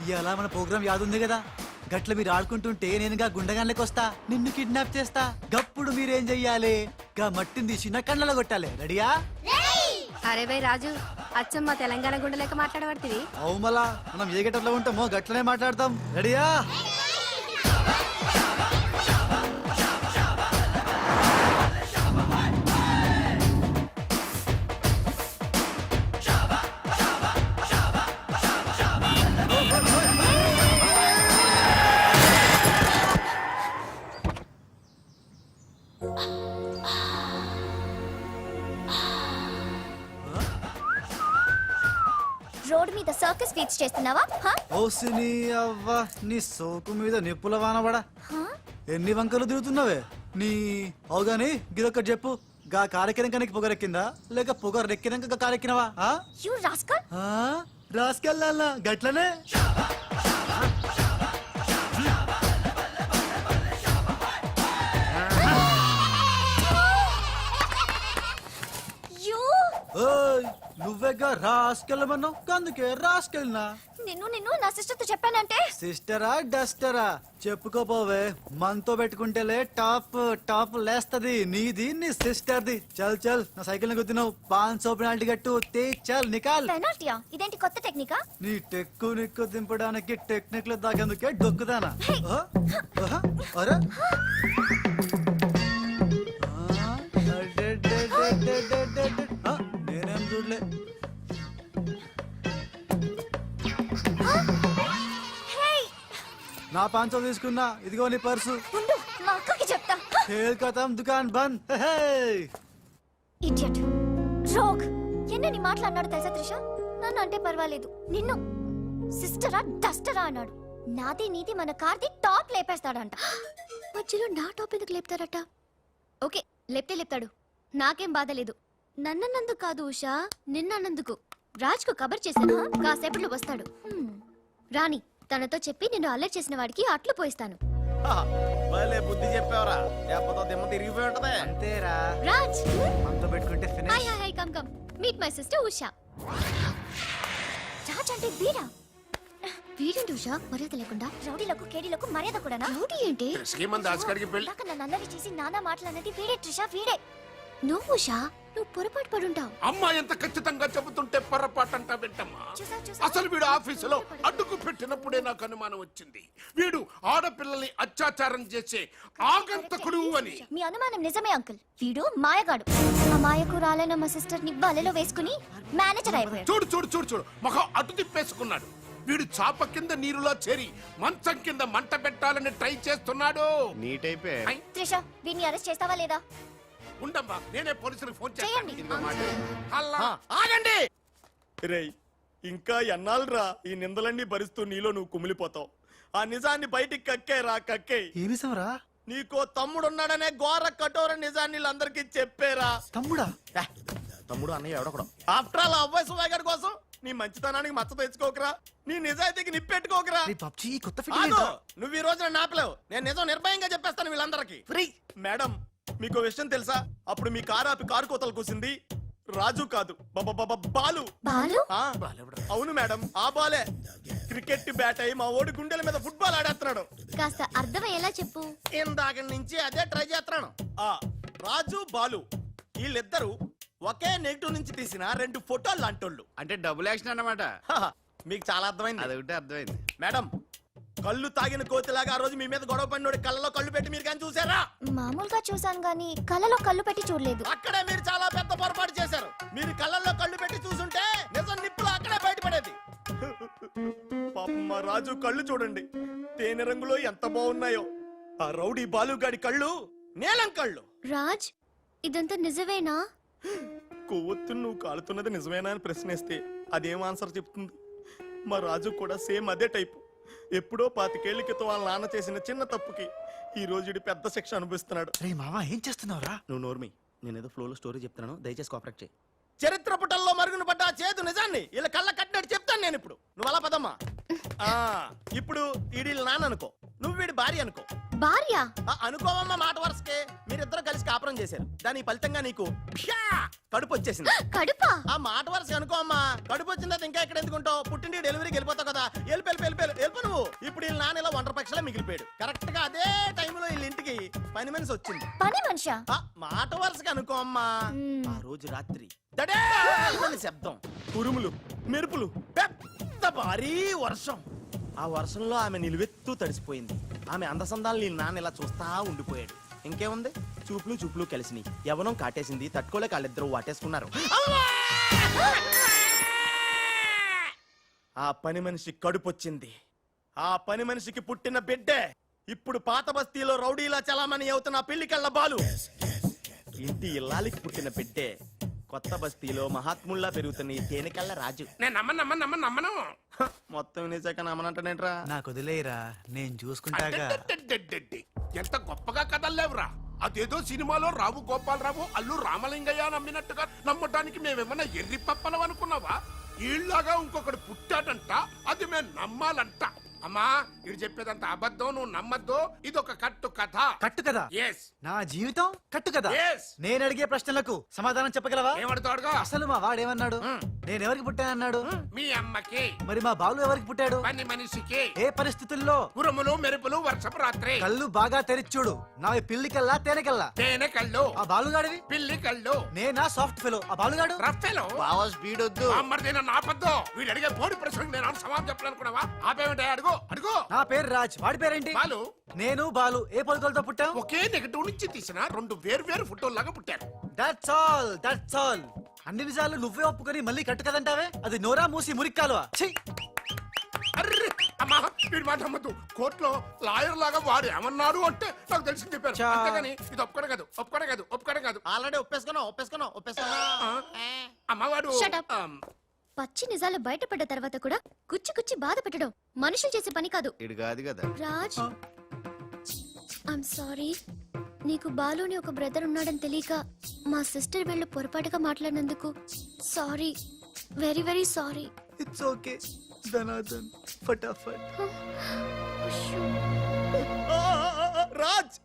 ఇలా మన ప్రోగ్రామ్ యాదుంది కదా, గట్ల మీరు ఆడుకుంటుంటే నేనుగా గుండగాన్లకి వస్తా, నిన్ను కిడ్నాప్ చేస్తా. గప్పుడు మీరేం చెయ్యాలి? గా మట్టిని తీసి నా కళ్ళలో కొట్టాలి. రెడీయా? అరే బై రాజు, అచ్చమ్మ తెలంగాణ గుండె లెక్క మాట్లాడబడుతుంది. అవు మళ్ళా మనం ఏ గట్టలో ఉంటామో గట్లనే మాట్లాడతాం. రెడీయా? రోడ్ మీద సర్కస్ ఫీట్స్ చేస్తున్నావా? ఓసిని అవ్వ, నీ సోకు మీద నిప్పుల వానబడా. ఎన్ని వంకలు దిగుతున్నావే నీ. అవుగాని గిదొక్కటి చెప్పు, గా కారెక్కినాక నీకు పొగరెక్కిందా, లేక పొగరెక్కినాక కారెక్కినవా? You rascal. రాసుకెళ్ళాలా గట్లనే. నువ్వేగా రాసుకెళ్ళమన్నావు, అందుకే రాసుకెళ్ళినా. నిన్ను నా సిస్టర్ తో చెప్పానంటే. సిస్టరా డస్టరా చెప్పుకోపోవే, మనతో పెట్టుకుంటేలే టాప్ లేస్తది నీది, నీ సిస్టర్ది. చల్ నా సైకిల్ ని గుద్దినావు, 500 పెనాల్టీ కట్టు. చల్ నికాల్. పెనాల్టీయా? ఇదేంటి కొత్త టెక్నికా? నీ టెక్కు నిక్కు దింపడానికి టెక్నిక్ లో దాగేందుకే డొక్కుదానా. అరే నేనేం చూడలే. నా 500 తీసుకున్నా, ఇదిగో నీ పర్సు. మా అక్కకి చెప్తా. ఖేల్ ఖతం, దుకాన్ బంద్. Idiot, rogue. ఎన్నని మాట్లాడినాడు తెలుసా త్రిష? నన్ను అంటే పర్వాలేదు, నిన్ను సిస్టరా డస్టరా అన్నాడు. నాది నీది మన కార్ది టాప్ లేపేస్తాడంట. మధ్యలో నా టాప్ ఎందుకు లేపుతాడట? ఓకే, లేపుతాడు, నాకేం బాధ లేదు. నన్నందుకు కాదు ఉషా, నిన్నందుకు. రాజ్కు కబర్ చేశాను, కాసేపట్లో వస్తాడు. రాణి, తనతో చెప్పి నిన్ను అల్లరి చేసిన వాడికి అట్లు పోయిస్తాను. బుద్ధి చెప్పావరా, లేకపోతే దిమ్మ తిరిగిపోయి ఉంటది. అంతేరా, రాజ్ మనతో పెట్టుకుంటే finish. Hi come meet my sister Usha. Raj అంటే వీడా? వీడేంటి ఉషా మర్యాద లేకుండా? రౌడీలకు కేడీలకు మర్యాద కూడా. రౌడీ ఏంటి? నన్ను అల్లరి చేసి నానా మాటలన్నది వీడే ట్రిషా, వీడే. నువ్వు ఉషా, నువ్వు పొరపాటు పడుంటావు. అమ్మా ఎంత ఖచ్చితంగా చెబుతుంటే పొరపాటంటా వింటమ్మా. అసలు వీడు ఆఫీసులో అడ్డుకు పెట్టినప్పుడే నాకు అనుమానం వచ్చింది, వీడు ఆడపిల్లల్ని అత్యాచారం చేసే ఆగంతకుడు అని. మీ అనుమానం నిజమే అంకుల్, వీడు మాయగాడు. ఆ మాయకు రాలైన మా సిస్టర్ ని బలలో వేసుకుని మేనేజర్ అయిపోయాడు. చూడు మొహం అటు తిప్పేసుకున్నాడు. వీడు చాప కింద నీరులో చేరి మంచం కింద మంట పెట్టాలని ట్రై చేస్తున్నాడు. త్రిష, వీడిని అరెస్ట్ చేస్తావా లేదా? ఉండమ్మా, నేనే పోలీసులకు ఫోన్ చేయండి. ఆగండి. రేయ్, ఇంకా ఎన్నాళ్ళరా ఈ నిందలన్నీ భరిస్తూ నీలో నువ్వు కుమిలిపోతావు. ఆ నిజాన్ని బయటికి కక్కే. ఏమి సమరా? నీకో తమ్ముడున్నాడనే ఘోర కఠోర నిజాన్ని వీళ్ళందరికీ చెప్పేరా. తమ్ముడా? తమ్ముడు అన్నయ్య ఎవడొకడు. ఆఫ్టర్ ఆల్ అబ్బాయి సుబాయ్ గారి కోసం నీ మంచితనానికి మచ్చ తెచ్చుకోకరా, నీ నిజాయితీకి నిప్పెట్టుకోకరా. రే పబ్జి ఈ కొత్త ఆగు! ఫిట్టింగ్ నువ్వు ఈ రోజు నన్ను ఆపలేవు. నేను నిజం నిర్భయంగా చెప్పేస్తాను వీళ్ళందరికీ. మేడం, మీకు విషయం తెలుసా? అప్పుడు మీ కారు ఆపి కారు కోతలు కూసింది రాజు కాదు, బాలు. బాలు ఆ, అవును మేడం, ఆ బాలే క్రికెట్ బ్యాట్ అయి మా ఓడి గుండెల మీద ఫుట్బాల్ ఆడేస్తున్నాడు. కాస్త అర్థమయ్యేలా చెప్పు. ఇందాక నుంచి అదే ట్రై చేస్తున్నాను. ఆ రాజు బాలు వీళ్ళిద్దరూ ఒకే నెగిటివ్ నుంచి తీసిన 2 ఫోటోలు లాంటోళ్ళు. అంటే డబుల్ యాక్షన్ అన్నమాట. హహ, మీకు చాలా అర్థమైంది. అదొకటి అర్థమైంది. మేడం, కళ్ళు తాగిన కోతిలాగా ఆ రోజు మీ మీద గొడవ పడినోడి కళ్ళలో కళ్ళు పెట్టి మీరు కానీ చూసారా? మామూలుగా చూసాను గానీ కళ్ళలో కళ్ళు పెట్టి చూడలేదు. అక్కడే మీరు చాలా పెద్ద పొరపాటు చేశారు. మీరు కళ్ళల్లో కళ్ళు పెట్టి చూసుంటే నిజం నిప్పులు అక్కడే బయటపడేది. పాపం మా రాజు కళ్ళు చూడండి, తేనె రంగులో ఎంత బాగున్నాయో. ఆ రౌడీ బాలుగాడి కళ్ళు నీలం కళ్ళు. రాజ్, ఇదంతా నిజమేనా? కొవ్వొత్తు నువ్వు కాలుతున్నది నిజమేనా అని ప్రశ్నిస్తే అదేం ఆన్సర్ చెప్తుంది? మా రాజు కూడా సేమ్ అదే టైపు. ఎప్పుడో 25 ఏళ్ల క్రితం వాళ్ళ నాన్న చేసిన చిన్న తప్పుకి ఈ రోజు ఈడు పెద్ద శిక్ష అనుభవిస్తున్నాడు. రే మామ ఏం చేస్తున్నావురా? నువ్వు నోర్మి, నేనేదో ఫ్లోలో స్టోరీ చెప్తున్నాను, దయచేసి కోఆపరేట్ చేయి. చరిత్ర పుటల్లో మరుగున పడ్డ ఆ చేదు నిజాన్ని ఇలా కళ్ళ కట్టినట్టు చెప్తాను నేను ఇప్పుడు. నువ్వు అలా పదమ్మా. ఆ, ఇప్పుడు ఈడి నాన్న అనుకో, నువ్వు వీడి భార్య అనుకో. భార్య? అనుకోవమ్మా, మాట వరుసకే మీరిద్దరు కలిసి కాపురం చేశారు. దాని ఫలితంగా నీకు ప్యా కడుపు వచ్చేసింది. కడుపా? ఆ మాట వరుస అనుకో అమ్మా. కడుపు వచ్చిన తర్వాత ఇంకా ఎక్కడ ఎందుకుంటావు? పుట్టింటి డెలివరీకి వెళ్ళిపోతావు కదా. వెళ్ళిపో నువ్వు. ఇప్పుడు వీళ్ళ నాన్న ఇలా ఒంటరి పక్షలా మిగిలిపోయాడు. కరెక్ట్ గా అదే టైంలో వీళ్ళ ఇంటికి పని మనిషి వచ్చింది. పని మనిషా? మాట వరుసగా అనుకో అమ్మా. ఆ రోజు రాత్రి దడే అని శబ్దం, ఉరుములు, మెరుపులు, పెద్ద భారీ వర్షం. ఆ వర్షంలో ఆమె నిలువెత్తు తడిసిపోయింది. ఆమె అందసందాలు నీ నాన్న ఇలా చూస్తా ఉండిపోయాడు. ఇంకేముంది, చూపులు కలిసినాయి. యవనం కాటేసింది, తట్టుకోలేక వాళ్ళిద్దరూ వాటేసుకున్నారు. ఆ పని మనిషి కడుపొచ్చింది. ఆ పని మనిషికి పుట్టిన బిడ్డే ఇప్పుడు పాత బస్తీలో రౌడీలా చలామణి అవుతున్న పెళ్లికళ్ళ బాలు. ఇంటి ఇల్లాలికి పుట్టిన బిడ్డే కొత్త బస్తీలో మహాత్ముల్లా పెరుగుతున్న ఈ తేనెకళ్ళ రాజు. నేను నమ్మను. మొత్తం వినేశాక నమ్మనంటేనేట్రా? నాకు వదిలేయరా, నేను చూసుకుంటాగా. అడ్డడ్డడ్డడ్డడ్డి. ఎంత గొప్పగా కథలు లేవురా. అదేదో సినిమాలో రావు గోపాలరావు అల్లు రామలింగయ్య నమ్మినట్టుగా నమ్మటానికి మేమేమన్నా ఎర్రి పప్పలం అనుకున్నావా? ఈళ్ళగా ఇంకొకటి పుట్టాడంట, అది మేము నమ్మాలంట. అమ్మా, ఇది చెప్పేదంత అబద్ధం, నువ్వు నమ్మద్దు. ఇదొక కట్టు కథ. కట్టు కదా? ఎస్. నా జీవితం కట్టు కదా? Yes. నేను అడిగే ప్రశ్నలకు సమాధానం చెప్పగలవా? ఏమడుతాడుగా? అసలు మా వాడేమన్నాడు? నేను ఎవరికి పుట్టానన్నాడు? మీ అమ్మకి. మరి మా బాలు ఎవరికి పుట్టాడు? పని మనిషికి. ఏ పరిస్థితుల్లో? ఉరుములు మెరుపులు వర్షపు రాత్రి. కళ్ళు బాగా తెరిచూడు. నా పిల్లి కల్లా తేనె కల్లా? తేనె కళ్ళు. ఆ బాలుగాడివి? పిల్లి కళ్ళు. నేనా సాఫ్ట్ ఫెలో, ఆ బాలుగాడు రఫెలో. బావా స్పీడ్ వద్దు. అమ్మర్దైనా నాపద్దు. వీడు అడిగే పోటీ ప్రశ్నకు నేను సమాధానం చెప్పాలనుకున్నావా? ఆపేమిటే? అడుగు. నా పేరు రాజ్, వాడి పేరేంటి? బాలు. నేను బాలు ఏ పొలకలతో పుట్టాం? ఒకే నెగటివ్ నుంచి తీసిన 2 వేర్వేరు ఫోటోల్లాగా పుట్టారు. That's all. అన్ని నిజాలు నువ్వే ఒప్పుకొని మళ్ళీ కట్టు కదంటావే? అది నోరా మూసి మురిక్కాలువా? ఛీ! అర్రే అమ్మా, వీడి మాట నమ్మద్దు. కోర్టులో లాయర్ లాగా వాడు ఏమన్నారు అంటే నాకు తెలిసి చెప్పారు. చా. అంతేగాని ఇది ఒప్పుకోవడం కాదు. ఆల్రెడీ ఒప్పేసుకున్నా. అమ్మవాడు Shut up. పచ్చి నిజాలు బయటపడ్డ తర్వాత కూడా కుచ్చి బాధ పెట్టడం మనుషులు చేసే పని కాదు. ఇడు కాదు కదా. Raj, I'm sorry. నీకు బాలుని ఒక బ్రదర్ ఉన్నాడని తెలియక మా సిస్టర్ వీళ్ళు పొరపాటుగా మాట్లాడినందుకు sorry, very very sorry. It's okay ధనాధన్ ఫటాఫట్. రాజ్,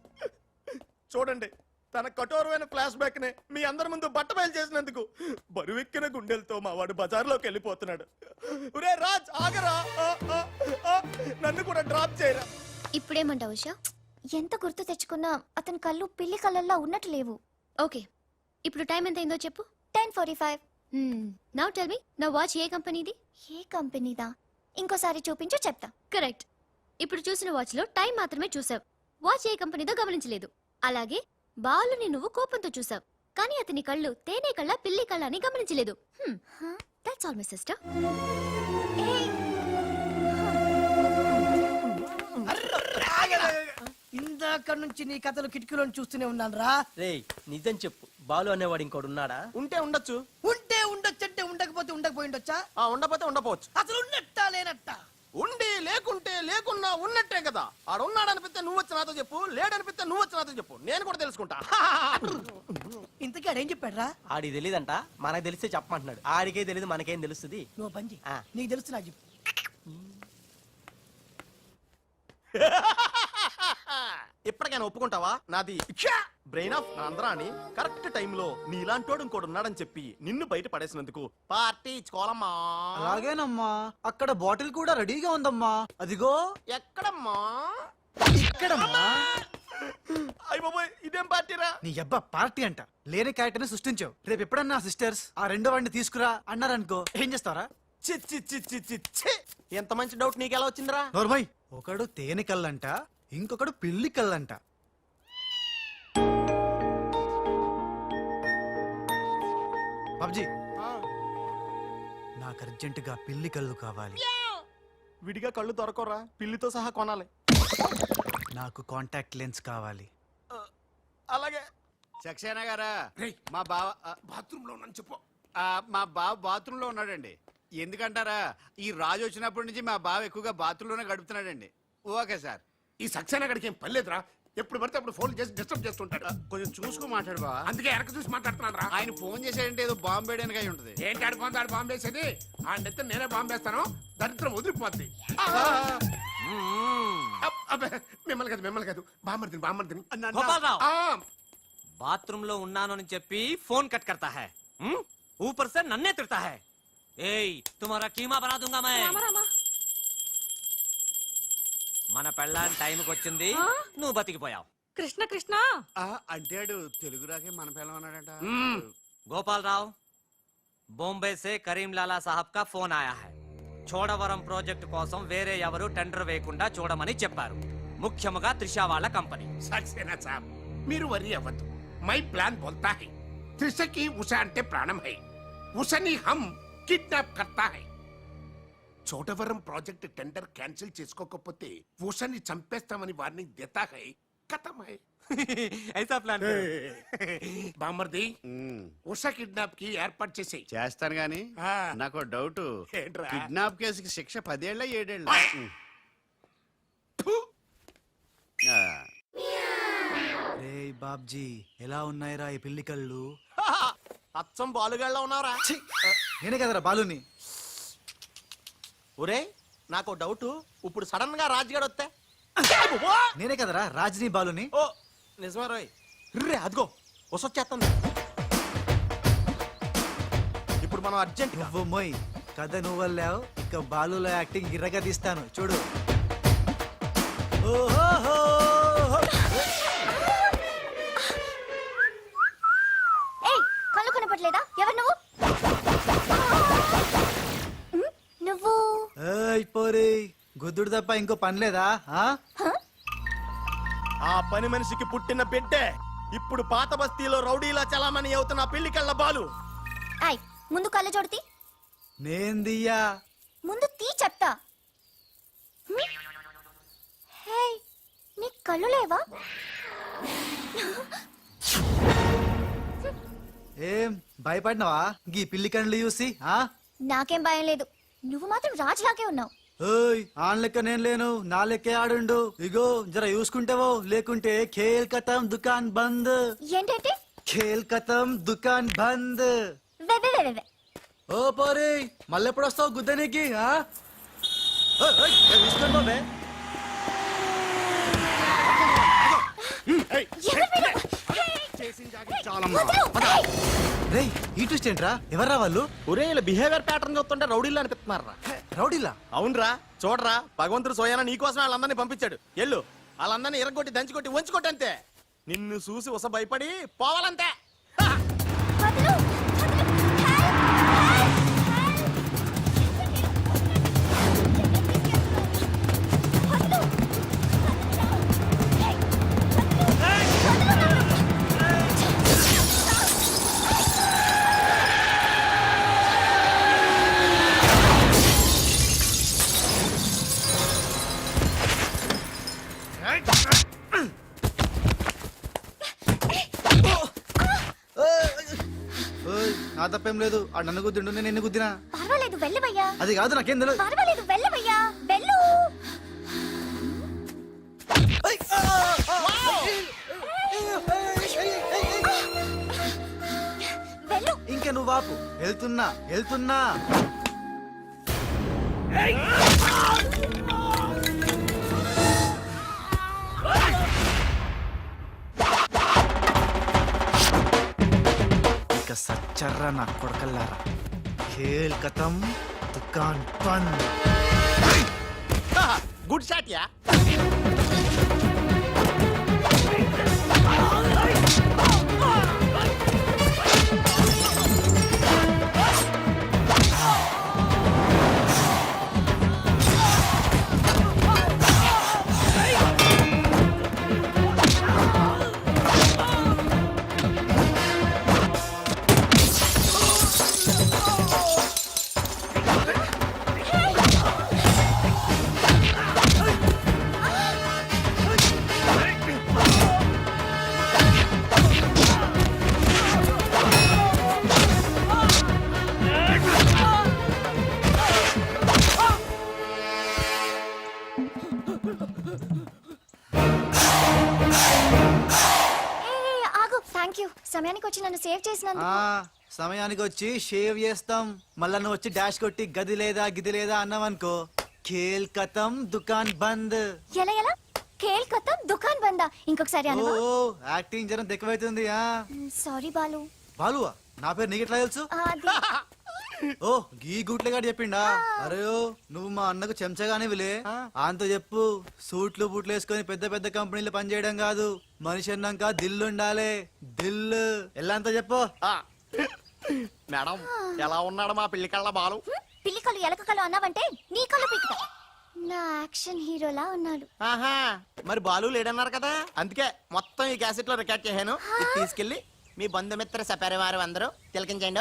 చూడండి, తన కఠోరమైన ఫ్లాష్ బ్యాక్ నే మీ అందరి ముందు బట్టబయలు చేసినందుకు బరువెక్కిన గుండెలతో మా వాడు బజార్లోకి వెళ్ళిపోతున్నాడు. ఒరే రాజ్, ఆగరా. నన్ను కూడా డ్రాప్ చేయరా. ఇప్పుడేమంటావు ఉషా? ఎంత గుర్తు తెచ్చుకున్నా అతని కళ్ళు పిల్లి కళ్ళల్లో ఉన్నట్టు లేవు. ఓకే, ఇప్పుడు టైం ఎంత అయిందో చెప్పు. 10:45. నౌ టెల్ మీ, నా వాచ్ ఏ కంపెనీది? ఏ కంపెనీదా? ఇంకోసారి చూపించు చెప్తా. కరెక్ట్. ఇప్పుడు చూసిన వాచ్ లో టైం మాత్రమే చూసావు, వాచ్ ఏ కంపెనీదో గమనించలేదు. అలాగే బాలుని నువ్వు కోపంతో చూసావు, కానీ అతని కళ్ళు తేనె కళ్ళ పిల్లి కళ్ళ అని గమనించలేదు. That's all my sister. ఇందాక నుంచి నీ కథలు కిటికీలో చూస్తూనే ఉన్నాను రా. రేయ్, నిజం చెప్పు, బాలు అనేవాడు ఇంకోడు ఉన్నాడా? ఉంటే ఉండొచ్చు. ఉంటే ఉండొచ్చు అంటే ఉండకపోతే ఉండకపోయిండొచ్చా? ఉండపోతే ఉండపోవచ్చు. అసలు ఉన్నట్టా లేనట్టా? ఉండి లేకుంటే లేకున్నా ఉన్నట్టే కదా. ఆడున్నాడనిపిస్తే నువ్వు వచ్చి నాతో చెప్పు, లేడనిపిస్తే నువ్వు వచ్చి నాతో చెప్పు, నేను కూడా తెలుసుకుంటా. ఇంతకీ ఆడేం చెప్పాడురా? ఆడికి తెలియదంట, మనకు తెలిస్తే చెప్పమంటున్నాడు. ఆడికే తెలియదు, మనకేం తెలుస్తుంది? నువ్వు పని చెయ్యి. ఆ. నీకు తెలుసు నాకు చెప్పు. ఇప్పటికైనా ఒప్పుకుంటావా? నాది బ్రెయిన్ ఆఫ్ ఆంధ్రా అని కరెక్ట్ టైంలో నీలాంటోడు ఇంకోటి ఉన్నాడని చెప్పి నిన్ను బయట పడేసినందుకు పార్టీ ఇచ్చుకోవాలమ్మా. అలాగేనమ్మా, అక్కడ బాటిల్ కూడా రెడీగా ఉందమ్మా. అదిగో ఎక్కడమ్మా? ఇక్కడమ్మా. అయ్య బాబోయ్, ఇదేం పార్టీరా? నీ అబ్బా పార్టీ అంట లేని క్యారెక్టర్ ని సృష్టించావు. రేపు ఎప్పుడన్నా సిస్టర్స్ ఆ రెండో వాడిని తీసుకురా అన్నారనుకో, ఏం చేస్తారా? చి చి చి చి చి చి. ఎంత మంచి డౌట్ నీకెలా వచ్చిందిరా? నోర్మయ్, ఒకడు తేనె కళ్ళంట, ఇంకొకడు పిల్లి కళ్ళంట. బాబ్జీ, నాకు అర్జెంటుగా పిల్లి కళ్ళు కావాలి. విడిగా కళ్ళు దొరకరా, పిల్లితో సహా కొనాలి. నాకు కాంటాక్ట్ లెన్స్ కావాలి. అలాగే. సక్సేనా గారా, రేయ్. మా బావ బాత్రూమ్ లో ఉన్నాను చెప్పు. మా బావ బాత్రూమ్ లో ఉన్నాడండి. ఎందుకంటారా, ఈ రాజు వచ్చినప్పటి నుంచి మా బావ ఎక్కువగా బాత్రూమ్ లోనే గడుపుతున్నాడండి. Okay sir. ఈ సక్సేనా గడికి ఏం పర్లేదురా, ఎప్పుడు పడితే అప్పుడు ఫోన్ చేసి డిస్టర్బ్ చేస్తుంటాడు. కొంచెం చూసుకో మాట్లాడు బావ. అందుకే వెనక చూసి మాట్లాడుతున్నాను రా. ఆయన ఫోన్ చేసాడంటే ఏదో బాంబు వేయడానికి అయి ఉంటది. ఏంటి ఆడిపోతే ఆడు బాంబు వేసేది? ఆ నెత్త నేనే బాంబు వేస్తాను, దరిద్రం వదిలిపోద్ది. మిమ్మల్ని కాదు బామ్మర్దిని. గోపాలరావు. ఆ, బాత్రూమ్ లో ఉన్నాను అని చెప్పి ఫోన్ కట్ करता है, ऊपर से नन्हे तिरता है. ఏయ్, तुम्हारा कीमा बना दूंगा मैं. మన పెళ్ళాన్ టైంకి వచ్చింది, నువ్వు బతికిపోయావు. కృష్ణ కృష్ణ అంటే ఆడు తెలుగు రాకే మన పిల్లం అన్నాడంట. గోపాలరావు, బొంబే సే కరీం లాలా సాహబ్ కా ఫోన్ ఆయా హై. చోడవరం ప్రాజెక్ట్ కోసం వేరే ఎవరు టెండర్ వేయకుండా చూడమని చెప్పారు, ముఖ్యముగా త్రిషా వాళ్ళ కంపెనీ. సక్సేనా సాబ్, మీరు వరి అవ్వద్దు. మై ప్లాన్ బోల్తా హై. త్రిషకి ఉషా అంటే ప్రాణం హై. ఉషని హమ్ కిడ్నాప్ కర్తా హై. చోటవరం ప్రాజెక్ట్ టెండర్ క్యాన్సిల్ చేసుకోకపోతే ఉషని చంపేస్తామని వార్నింగ్ దేతా హై. ఖతం హై. ఐసా ప్లాన్. బామర్ది, ఉమ్, ఉషా కిడ్నాప్ కి ఏర్పాటు చేసేయ్. చేస్తాను గాని ఆ. నాకు డౌట్. ఏంట్రా? కిడ్నాప్ కేసుకి శిక్ష 10 ఏళ్ళ 7 ఏళ్ళ? ఫు! రే బాబ్జీ, ఎలా ఉన్నాయిరా ఈ పిల్లి కళ్ళు? అచ్చం బాలుగాళ్ళ ఉన్నావురా. ఛీ! నేనే కదరా బాలుని. ఒరే, నాకు డౌట్. ఇప్పుడు సడన్ గా రాజుగాడు వస్తే? నేనే కదరా రాజనీ బాలుని. ఓ నిజమే రోయ్. రే అదిగో వసొచ్చేస్తుంది. ఇప్పుడు మనం అర్జెంట్ నువ్వు మొయ్, కథ నువ్వు వెళ్ళావు, ఇక బాలులో యాక్టింగ్ గిర్రగా తీస్తాను చూడు. ఓహో, ఏయ్, కళ్ళు కనపడలేదా? ఎవరు నువ్వు? నువ్వు పోరే, గుద్దుడు తప్ప ఇంకో పని లేదా? ఆ పని మనిషికి పుట్టిన బిడ్డే ఇప్పుడు పాత బస్తీలో రౌడీలా చలామణి అవుతున్న పిల్లి కళ్ళ బాలు. ఆయ్, ముందు కళ్ళు చూడతి. నేందియ్యా. ముందు తీ చెప్తా. హే, నీ కళ్ళు లేవా? ఏం భయపడినావా గీ పిల్లి కళ్ళు చూసి? నాకేం భయం లేదు, నువ్వు మాత్రం రాజులాగే ఉన్నావు. ఓయ్, ఆన్ లెక్క నేను లేను, నా లెక్కే ఆడుండు. ఇగో జర చూసుకుంటావో, లేకుంటే ఖేల్ ఖతం దుకాన్ బంద్. ఏంటంటే? ఖేల్ ఖతం దుకాన్ బంద్. వే వే వే వే. ఓ పోరే, మళ్ళెప్పుడు వస్తావు గుద్దనికి? చూసుకోండి బాబే. రేయ్, ఈ ట్విస్ట్ ఏంట్రా? ఎవర్రా వాళ్ళు? ఒరే, ఇలా బిహేవియర్ ప్యాటర్న్ చూస్తుంటే రౌడీలా అనిపిస్తున్నారా? రౌడీలా? అవునరా, చూడరా, భగవంతుడు సోయానా నీకోసం వాళ్ళందరినీ పంపించాడు. ఎల్లు, వాళ్ళందరినీ ఇరగొట్టి దంచికొట్టి వంచుకొట్టి అంతే. నిన్ను చూసి ఉస భయపడి పోవాలంతే. వదలు, వదలు. నా తప్పేం లేదు, ఆ నన్ను గుద్దిండు, నేను ఎన్ని గుద్దినా. పర్వాలేదు, వెళ్ళవయ్యా. అది కాదు, నాకేం తెలియదు. పర్వాలేదు, వెళ్ళవయ్యా, వెళ్ళు. ఇక నువ్వు ఆపు. వెళ్తున్నా వెళ్తున్నా. ఇక సచ్చర్రా నా కొడకల్లారా. ఖేల్ ఖతం, దుకాన్ బంద్. గుడ్ షాట్ యా. ఆగు. థ్యాంక్ యూ, సమయానికి వచ్చి నన్ను సేవ్ చేసినందుకు. సమయానికి వచ్చి షేవ్ చేస్తాం. మళ్ళా నువ్వు వచ్చి డాష్ కొట్టి గది లేదా గిది లేదా అన్నావనుకో, ఖేల్ ఖతం, దుకాన్ బంద్. ఎలా ఎలా? ఖేల్ ఖతం, దుకాన్ బందా? ఇంకొకసారి ఓ అనవా? యాక్టింగ్ జరం ఎక్కువైతుంది. సారీ బాలు. బాలువా? నా పేరు నీకు ఎట్లా తెలుసు? అది ఓ గీ గుట్లేగాడు చెప్పిండా? అరే ఓ, నువ్వు మా అన్నకు చెంచగానే విలే. అంత చెప్పు, సూట్లు బూట్లు వేసుకొని పెద్ద పెద్ద కంపెనీలు పనిచేయడం కాదు, మనిషి అన్నాక దిల్లు ఉండాలి. దిల్లు ఎల్లంతా చెప్పు. మేడం ఎలా ఉన్నాడు మా పిల్లి కళ్ళ బాలు? పిల్లి కళ్ళు ఎలక కళ్ళు అన్నావంటే నీ కళ్ళు పీకుతా. నా యాక్షన్ హీరోలా ఉన్నాడు. ఆహా, మరి బాలు లేడన్నారు కదా, అందుకే మొత్తం ఈ క్యాసెట్ లో రికార్డ్ చేశాను. ఇది తీసుకెళ్లి మీ బంధుమిత్ర సపరివారు అందరూ తిలకించండి.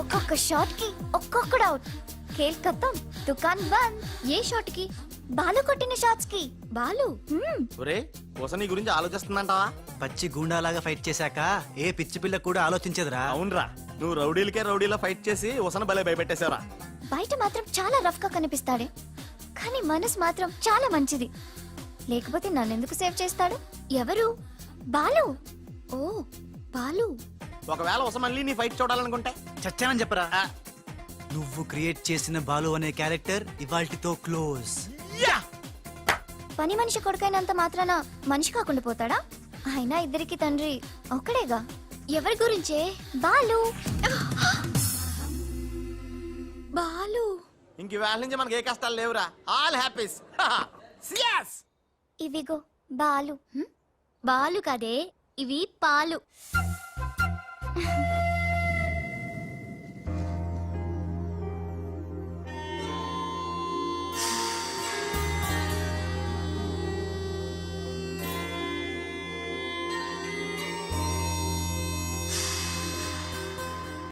ఒక్కొక్క షాట్ కి ఒక్కొక్కడు అవుట్. ఖేల్ ఖతం, దుకాన్ బంద్. ఏ షాట్ కి? బాలు కొట్టిన షాట్స్ కి. బాలు ఒరే కోసం నీ గురించి ఆలోచిస్తుందంటావా? పచ్చి గూండాలాగా ఫైట్ చేశాక ఏ పిచ్చి పిల్ల కూడా ఆలోచించదురా. అవునరా, నువ్వు రౌడీలకే రౌడీలా ఫైట్ చేసి ఉసన భలే భయపెట్టేశారా. బయట మాత్రం చాలా రఫ్ గా కనిపిస్తాడే, కానీ మనసు మాత్రం చాలా మంచిది. లేకపోతే నన్నెందుకు సేవ్ చేస్తాడు? ఎవరు? బాలు. ఓ బాలు. ఒకవేళ ఉస మళ్ళీ నీ ఫైట్ చూడాలనుకుంటే చచ్చానని చెప్పరా. నువ్వు క్రియేట్ చేసిన బాలు అనే క్యారెక్టర్ ఇవాల్టితో క్లోజ్. పని మనిషి కొడుకైనంత మాత్రాన మనిషి కాకుండా పోతాడా? అయినా ఇద్దరికి తండ్రి ఒక్కడేగా. ఎవరి గురించే? బాలు. బాలు. ఇంక వేళ నుంచి మనకి ఏ కష్టాలు లేవురా. All happies. ఇవిగో బాలు. బాలు కదే, ఇవి పాలు.